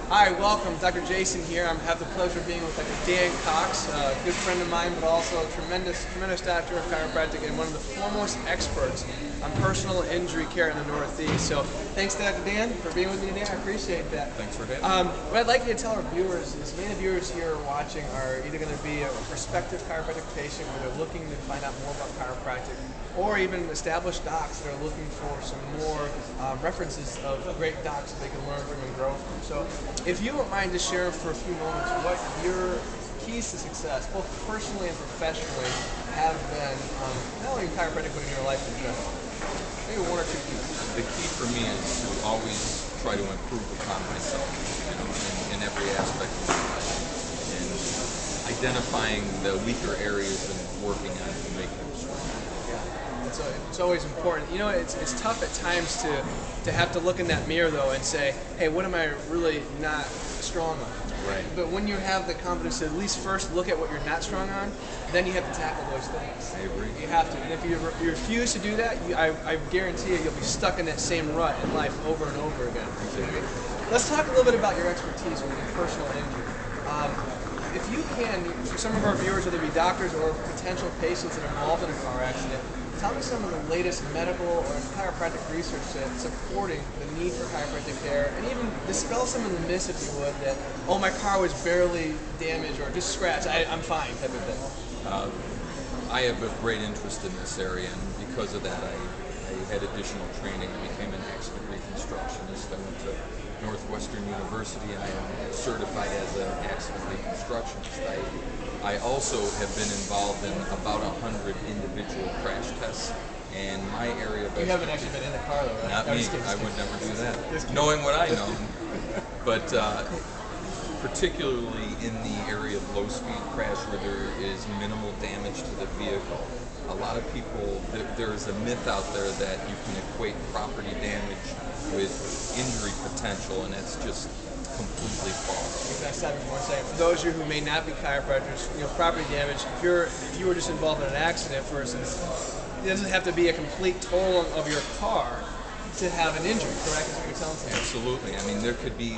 Hi, welcome. Dr. Jason here. I have the pleasure of being with Dr. Dan Cox, a good friend of mine, but also a tremendous doctor of chiropractic and one of the foremost experts on personal injury care in the Northeast. So thanks, Dr. Dan, for being with me today. I appreciate that. Thanks for having me. What I'd like you to tell our viewers is many of the viewers here watching are either going to be a prospective chiropractic patient where they're looking to find out more about chiropractic, or even established docs that are looking for some more references of great docs that they can learn from and grow from. So if you don't mind just sharing for a few moments what your keys to success, both personally and professionally, have been, not only in chiropractic but in your life in general. Maybe one or two keys. The key for me is to always try to improve upon myself, in every aspect of my life, and identifying the weaker areas and working on to make them stronger. It's always important. You know, it's tough at times to have to look in that mirror though and say, hey, what am I really not strong on? Right. But when you have the confidence to at least first look at what you're not strong on, then you have to tackle those things. I agree. You have to. And if you refuse to do that, I guarantee you'll be stuck in that same rut in life over and over again. Exactly. Let's talk a little bit about your expertise with personal injury. If you can, for some of our viewers, whether it be doctors or potential patients that are involved in a car accident, tell me some of the latest medical or chiropractic research that's supporting the need for chiropractic care, and even dispel some of the myths, if you would, that, oh, my car was barely damaged or just scratched, I'm fine, type of thing. I have a great interest in this area, and because of that, I had additional training. I became an accident reconstructionist. I went to Northwestern University. I am certified as an accident reconstructionist. I also have been involved in about 100 individual crash tests, and my area of You haven't actually been in a car, though, right? Not me. I would never do that. Knowing what I know. But particularly in the area of low-speed crash where there is minimal damage to the vehicle, a lot of people, there's a myth out there that you can equate property damage with injury potential, and that's just completely false. Next time, before saying, for those of you who may not be chiropractors, property damage, if you were just involved in an accident, for instance, it doesn't have to be a complete total of your car to have an injury, correct? Is what you're telling me? Absolutely. I mean, there could be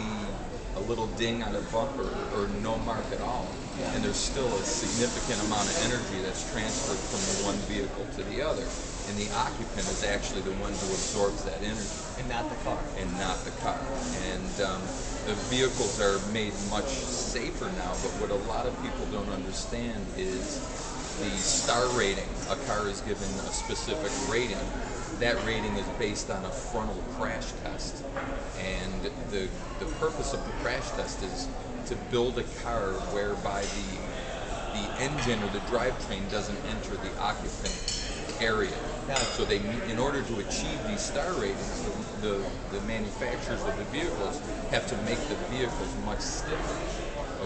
a little ding on a bumper or no mark at all, and there's still a significant amount of energy that's transferred from the one vehicle to the other, and the occupant is actually the one who absorbs that energy. And not the car. And not the car. And the vehicles are made much safer now, but what a lot of people don't understand is the star rating. A car is given a specific rating. That rating is based on a frontal crash test. And the purpose of the crash test is to build a car whereby the engine or the drivetrain doesn't enter the occupant area. So they, in order to achieve these star ratings, the manufacturers of the vehicles have to make the vehicles much stiffer.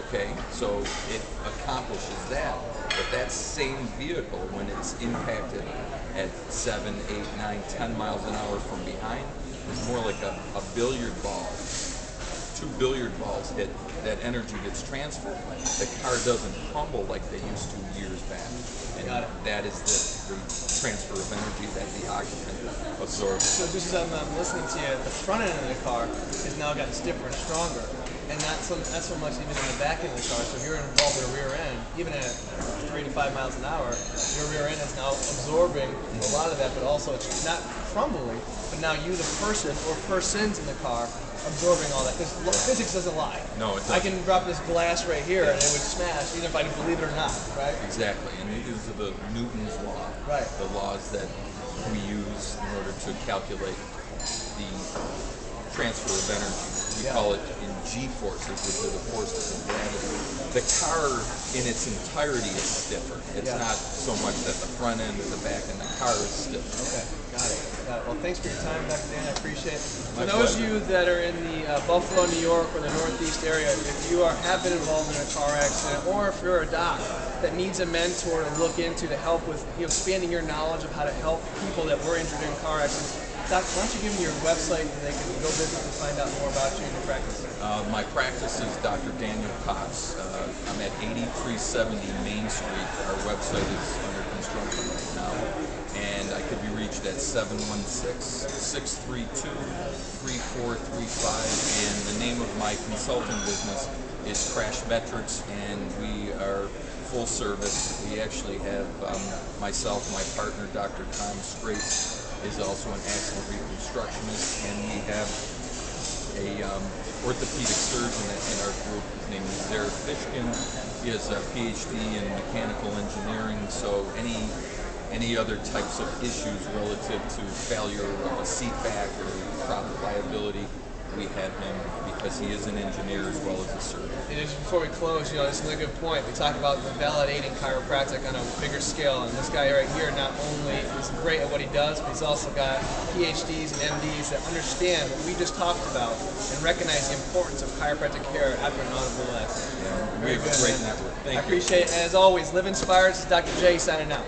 Okay, so it accomplishes that. But that same vehicle, when it's impacted at 7, 8, 9, 10 miles an hour from behind, is more like a billiard ball. 2 billiard balls hit, that energy gets transferred. The car doesn't crumble like they used to years back. And that is the transfer of energy that the occupant absorbs. So just as I'm listening to you, the front end of the car has now gotten stiffer and stronger, and not so much even in the back end of the car. So if you're involved in a rear end, even at 3 to 5 miles an hour, your rear end is now absorbing a lot of that, but also it's not crumbling, but now you, the person or persons in the car, absorbing all that, because physics doesn't lie. No, it doesn't. I can drop this glass right here and it would smash, even if I believe it or not, right? Exactly, and these are the Newton's law, right? The laws that we use in order to calculate the transfer of energy. We call it in G-forces, which are the forces of gravity. The car in its entirety is stiffer. It's not so much that the front end or the back end, the car is stiffer. Okay, got it. Well, thanks for your time, Dr. Dan. I appreciate it. For those of you that are in the Buffalo, New York, or the Northeast area, if you have been involved in a car accident, or if you're a doc that needs a mentor to look into to help with expanding your knowledge of how to help people that were injured in car accidents, Doc, why don't you give them your website and they can go visit and find out more about you and your practice? My practice is Dr.Dan Cox. I'm at 8370 Main Street. Our website is under construction right now. and I could be reached at 716-632-3435, and the name of my consulting business is Crash Metrics, and we are full service. We actually have myself, my partner, Dr.Dan Cox, is also an accident reconstructionist, and we have a orthopedic surgeon that's in our group. His name is Derek Fishkin. He has a PhD in mechanical engineering, so any other types of issues relative to failure of a seat back or product liability, we have him because he is an engineer as well as a surgeon. And just before we close, that's another good point. We talk about the validating chiropractic on a bigger scale, and this guy right here not only is great at what he does, but he's also got PhDs and MDs that understand what we just talked about and recognize the importance of chiropractic care after an automobile accident. Yeah, we have a great network. Thank you. I appreciate it. And as always, live inspired. This is Dr. J signing out.